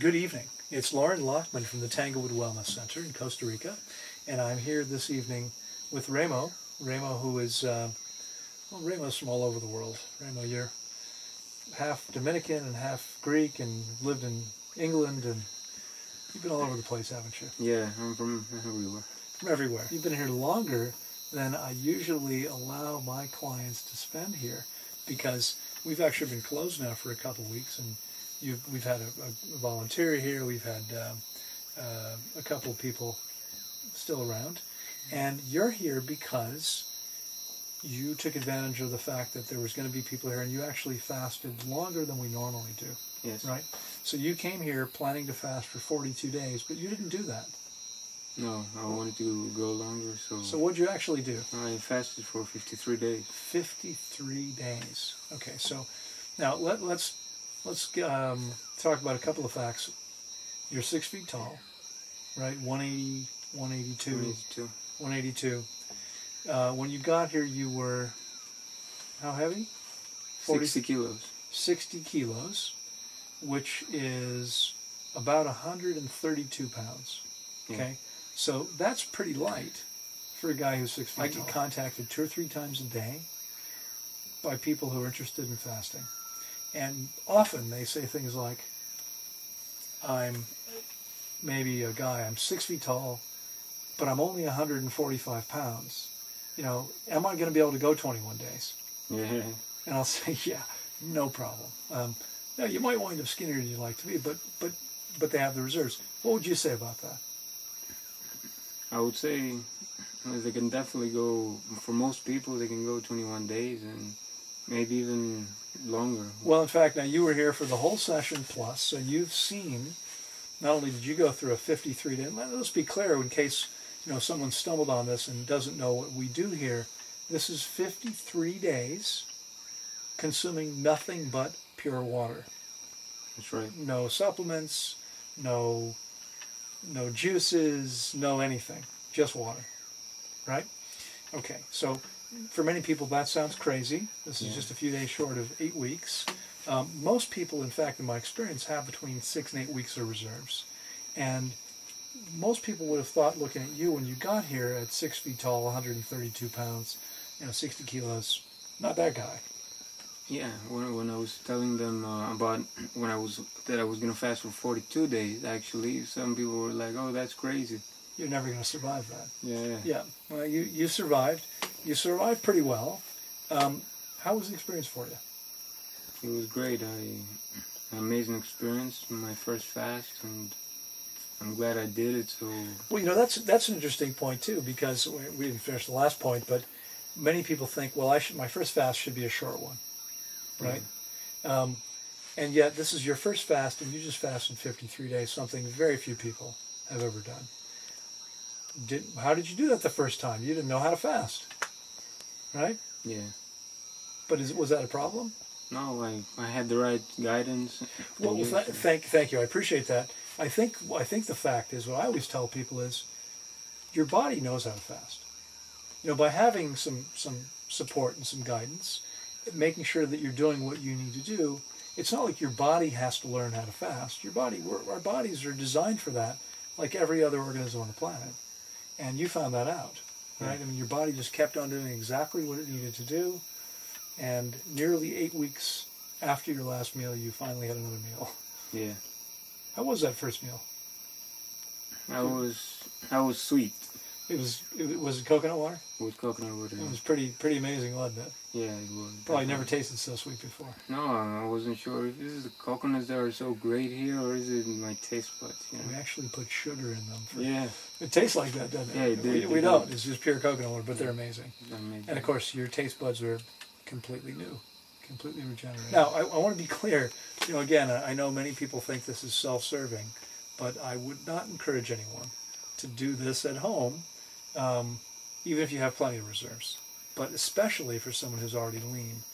Good evening. It's Loren Lockman from the Tanglewood Wellness Center in Costa Rica, and I'm here this evening with Remo. Remo, who is, Remo's from all over the world. Remo, you're half Dominican and half Greek and lived in England, and you've been all over the place, haven't you? Yeah, I'm from everywhere. From everywhere. You've been here longer than I usually allow my clients to spend here, because we've actually been closed now for a couple of weeks, and we've had a volunteer here, we've had a couple of people still around, and you're here because you took advantage of the fact that there was going to be people here, and you actually fasted longer than we normally do. Yes. Right? So you came here planning to fast for 42 days, but you didn't do that. No, I wanted to go longer, so... So what'd you actually do? I fasted for 53 days. 53 days. Okay, so now let's talk about a couple of facts. You're 6 feet tall, right? 180, 182. 182. 182. When you got here, you were how heavy? 60 kilos. 60 kilos, which is about 132 pounds. Okay, Yeah. so that's pretty light for a guy who's 6 feet tall. I get contacted 2 or 3 times a day by people who are interested in fasting. And often they say things like, I'm maybe a guy, I'm 6 feet tall, but I'm only 145 pounds. You know, am I going to be able to go 21 days? Yeah. And I'll say, yeah, no problem. Now, you might wind up skinnier than you'd like to be, but they have the reserves. What would you say about that? I would say they can definitely go, for most people, they can go 21 days and maybe even longer. Well, in fact, now you were here for the whole session plus, so you've seen, not only did you go through a 53-day, let's be clear in case someone stumbled on this and doesn't know what we do here. This is 53 days consuming nothing but pure water. That's right. No supplements, no juices, no anything, just water, right? Okay, so for many people that sounds crazy. This is just a few days short of 8 weeks. Most people, in fact, in my experience, have between 6 and 8 weeks of reserves. And most people would have thought, looking at you when you got here at 6 feet tall, 132 pounds, 60 kilos, not that guy. Yeah, when I was telling them about that I was going to fast for 42 days, actually, some people were like, oh, that's crazy. You're never going to survive that. Yeah. Yeah, well, you survived. You survived pretty well. How was the experience for you? It was great. An amazing experience, my first fast, and I'm glad I did it. So well, that's an interesting point too, because we didn't finish the last point, but many people think, well, my first fast should be a short one, right? Yeah. And yet this is your first fast, and you just fasted 53 days, something very few people have ever done. How did you do that the first time? You didn't know how to fast, right? Yeah. But was that a problem? No, I had the right guidance. Well, thank you. I appreciate that. I think the fact is, what I always tell people is, your body knows how to fast. By having some support and some guidance, making sure that you're doing what you need to do. It's not like your body has to learn how to fast. Our bodies are designed for that, like every other organism on the planet. And you found that out, right? I mean, your body just kept on doing exactly what it needed to do. And nearly 8 weeks after your last meal, you finally had another meal. Yeah. How was that first meal? I was sweet. Was it coconut water? With coconut water. It was pretty amazing, wasn't it? Yeah, it was. Probably never tasted so sweet before. No, I wasn't sure if this is the coconuts that are so great here, or is it my taste buds? We actually put sugar in them. Yeah. It tastes like that, doesn't it? Yeah, it did. We don't. It's just pure coconut water, but they're amazing. Amazing. And of course, your taste buds are completely new, completely regenerated. Now, I want to be clear. Again, I know many people think this is self-serving, but I would not encourage anyone to do this at home, even if you have plenty of reserves. But especially for someone who's already lean,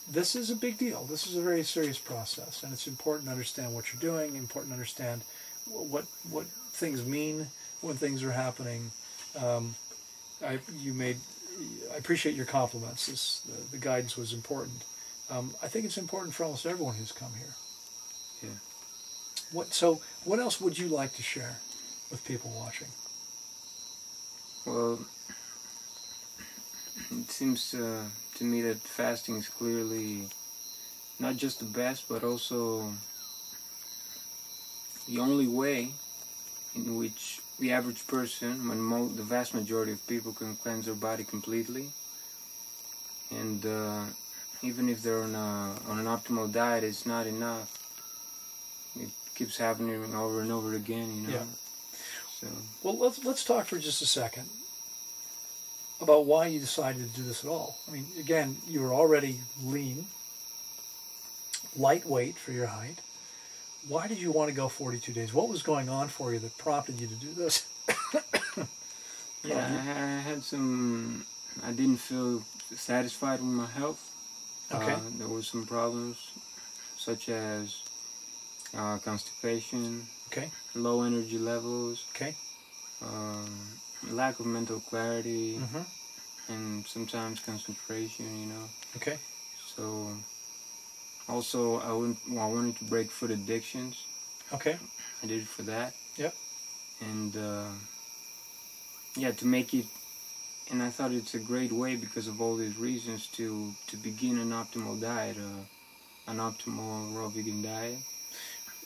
this is a big deal. This is a very serious process, and it's important to understand what you're doing. Important to understand what things mean when things are happening. I appreciate your compliments. The guidance was important. I think it's important for almost everyone who's come here. Yeah. What else would you like to share with people watching? Well, it seems to me that fasting is clearly not just the best, but also the only way in which the average person, when the vast majority of people, can cleanse their body completely. And even if they're on an optimal diet, it's not enough. It keeps happening over and over again, you know. Yeah. So. Well, let's talk for just a second about why you decided to do this at all. I mean, again, you were already lean, lightweight for your height. Why did you want to go 42 days? What was going on for you that prompted you to do this? Yeah, I had some. I didn't feel satisfied with my health. Okay. There were some problems, such as constipation. Okay. Low energy levels. Okay. Lack of mental clarity, Mm-hmm. and sometimes concentration. You know. Okay. So, also I wanted to break food addictions. Okay. I did it for that. Yep. And yeah, to make it. And I thought it's a great way, because of all these reasons, to begin an optimal diet, an optimal raw vegan diet.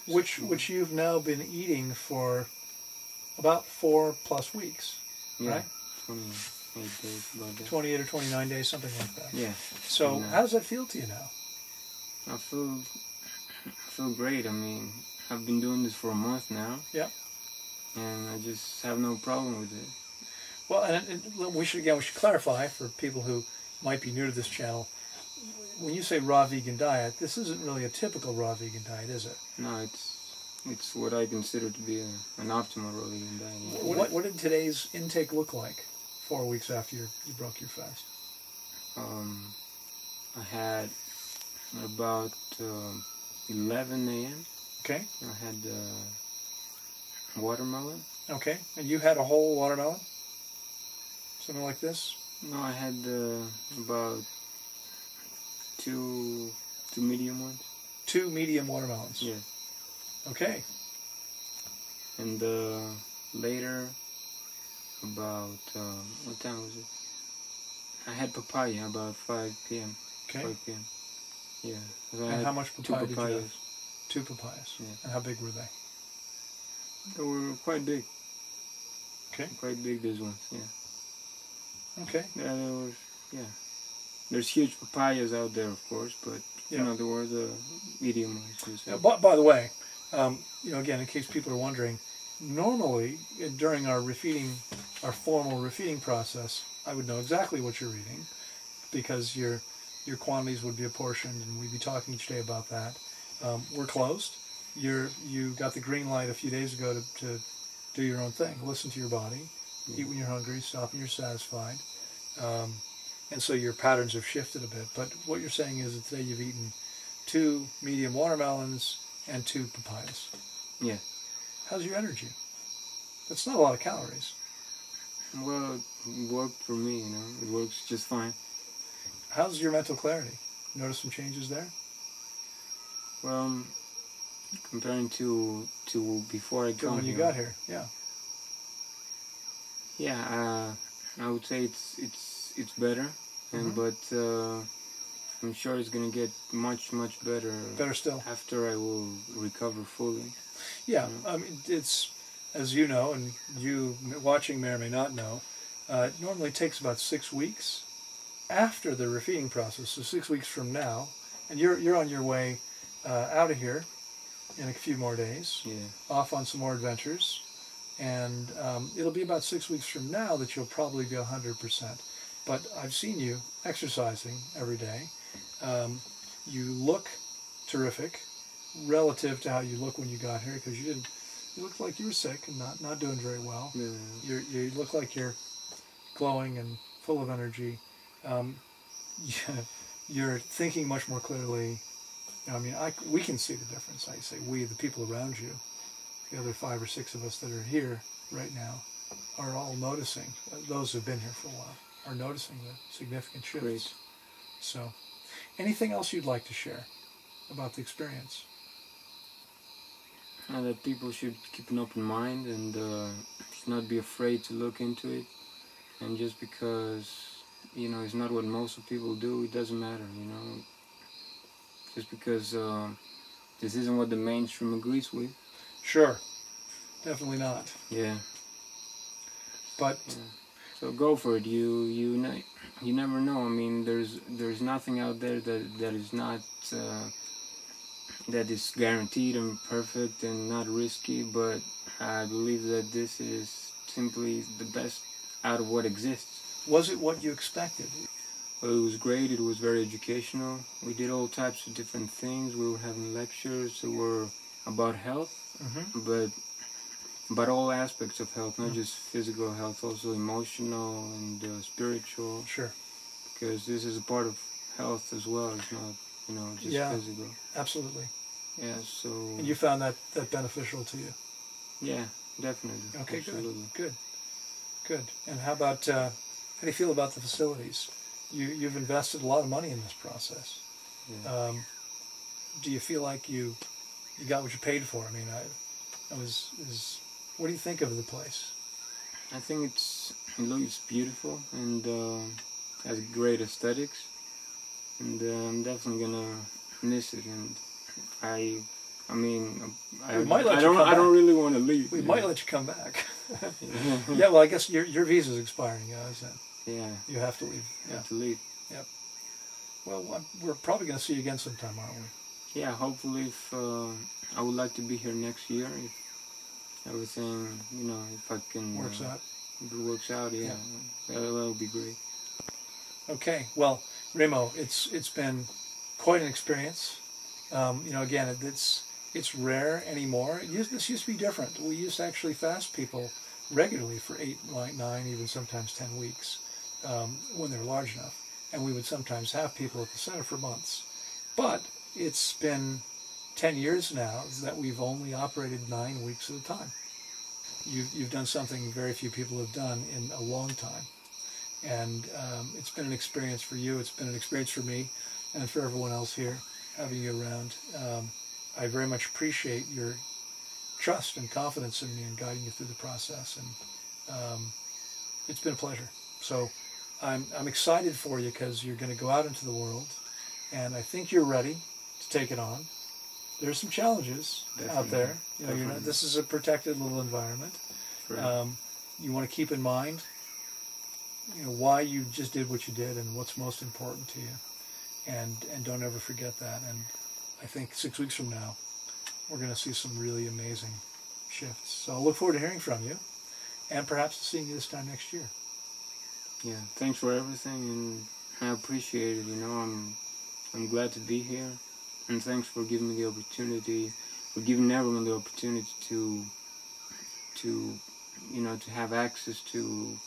Which you've now been eating for about 4+ weeks, Yeah, right? 28 days, about that. 28 or 29 days, something like that. Yeah. So how does that feel to you now? I feel great. I mean, I've been doing this for a month now. Yeah. And I just have no problem with it. Well, and we should clarify for people who might be new to this channel. When you say raw vegan diet, this isn't really a typical raw vegan diet, is it? No, it's what I consider to be an optimal raw vegan diet. Yeah. What did today's intake look like 4 weeks after you broke your fast? I had about 11 a.m. Okay. I had watermelon. Okay, and you had a whole watermelon? Something like this? No, I had about two medium ones. 2 medium watermelons? Yeah. Okay. And later, about, what time was it? I had papaya about 5 p.m. Okay. 5 p.m. Yeah. So And how much papaya did you papayas. have? 2 papayas. Yeah. And how big were they? They were quite big. Okay. Quite big, these ones, yeah. Okay. Yeah, there was, yeah. There's huge papayas out there, of course, but, you know, there were the medium ones. Yeah, by the way, again, in case people are wondering, normally during our formal refeeding process, I would know exactly what you're eating, because your quantities would be apportioned, and we'd be talking each day about that. We're closed. You got the green light a few days ago to do your own thing. Listen to your body. Eat when you're hungry. Stop when you're satisfied. And so your patterns have shifted a bit. But what you're saying is that today you've eaten 2 medium watermelons and 2 papayas. Yeah. How's your energy? That's not a lot of calories. Well, it worked for me, you know. It works just fine. How's your mental clarity? Notice some changes there? Well, comparing to before I when you got here, yeah. Yeah, I would say it's better, but I'm sure it's gonna get much better. Better still after I will recover fully. Yeah, I mean, it's, as you know, and you watching may or may not know, it normally takes about 6 weeks after the refeeding process. So 6 weeks from now, and you're on your way out of here in a few more days, off on some more adventures, and it'll be about 6 weeks from now that you'll probably be 100%. But I've seen you exercising every day. You look terrific relative to how you look when you got here, because you looked like you were sick and not doing very well. Yeah. You look like you're glowing and full of energy. You're thinking much more clearly. I mean, we can see the difference. I say we, the people around you, the other 5 or 6 of us that are here right now, are all noticing. Those who've been here for a while are noticing the significant shifts. Great. So, anything else you'd like to share about the experience? that people should keep an open mind and should not be afraid to look into it. And just because, it's not what most of people do, it doesn't matter, Just because this isn't what the mainstream agrees with. Sure. Definitely not. Yeah. But... Yeah. So go for it. You never know. I mean, there's nothing out there that is not that is guaranteed and perfect and not risky. But I believe that this is simply the best out of what exists. Was it what you expected? Well, it was great. It was very educational. We did all types of different things. We were having lectures that were about health, but all aspects of health, not just physical health, also emotional and spiritual. Sure. Because this is a part of health as well. It's not, just physical. Absolutely. Yeah. So. And you found that beneficial to you? Yeah, definitely. Okay. Absolutely. Good. And how about how do you feel about the facilities? You've invested a lot of money in this process. Yeah. Do you feel like you got what you paid for? I mean, what do you think of the place? I think it looks beautiful and has great aesthetics, and I'm definitely gonna miss it. And I don't really want to leave. We might let you come back. Yeah. Well, I guess your visa's expiring, isn't it? Yeah. You have to leave. You have to leave. Yep. Well, we're probably going to see you again sometime, aren't we? Yeah. Hopefully, if I would like to be here next year, if everything, if I can works out. If it works out, yeah. That would be great. Okay. Well, Remo, it's been quite an experience. Again, it's rare anymore. This used to be different. We used to actually fast people regularly for 8, 9, even sometimes 10 weeks when they were large enough. And we would sometimes have people at the center for months. But it's been 10 years now that we've only operated 9 weeks at a time. You've done something very few people have done in a long time. And it's been an experience for you. It's been an experience for me and for everyone else here, having you around. I very much appreciate your trust and confidence in me and guiding you through the process. And it's been a pleasure. So I'm excited for you because you're going to go out into the world, and I think you're ready to take it on. There's some challenges out there. This is a protected little environment. Right. You want to keep in mind, why you just did what you did and what's most important to you, and don't ever forget that. And I think 6 weeks from now, we're going to see some really amazing shifts. So I'll look forward to hearing from you, and perhaps seeing you this time next year. Yeah, thanks for everything, and I appreciate it. I'm glad to be here, and thanks for giving me the opportunity, for giving everyone the opportunity to have access to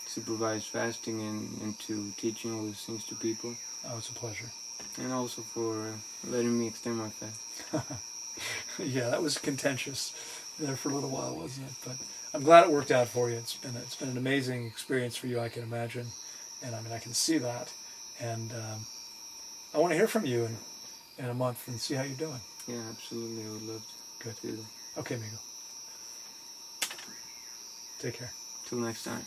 supervised fasting and to teaching all these things to people. Oh, it's a pleasure. And also for letting me extend my fast. Yeah, that was contentious there for a little while, wasn't it? But I'm glad it worked out for you. It's been an amazing experience for you, I can imagine, and I can see that. And I want to hear from you in a month and see how you're doing. Yeah, absolutely. I would love to. Good. Do that. Okay, amigo. Take care. Till next time.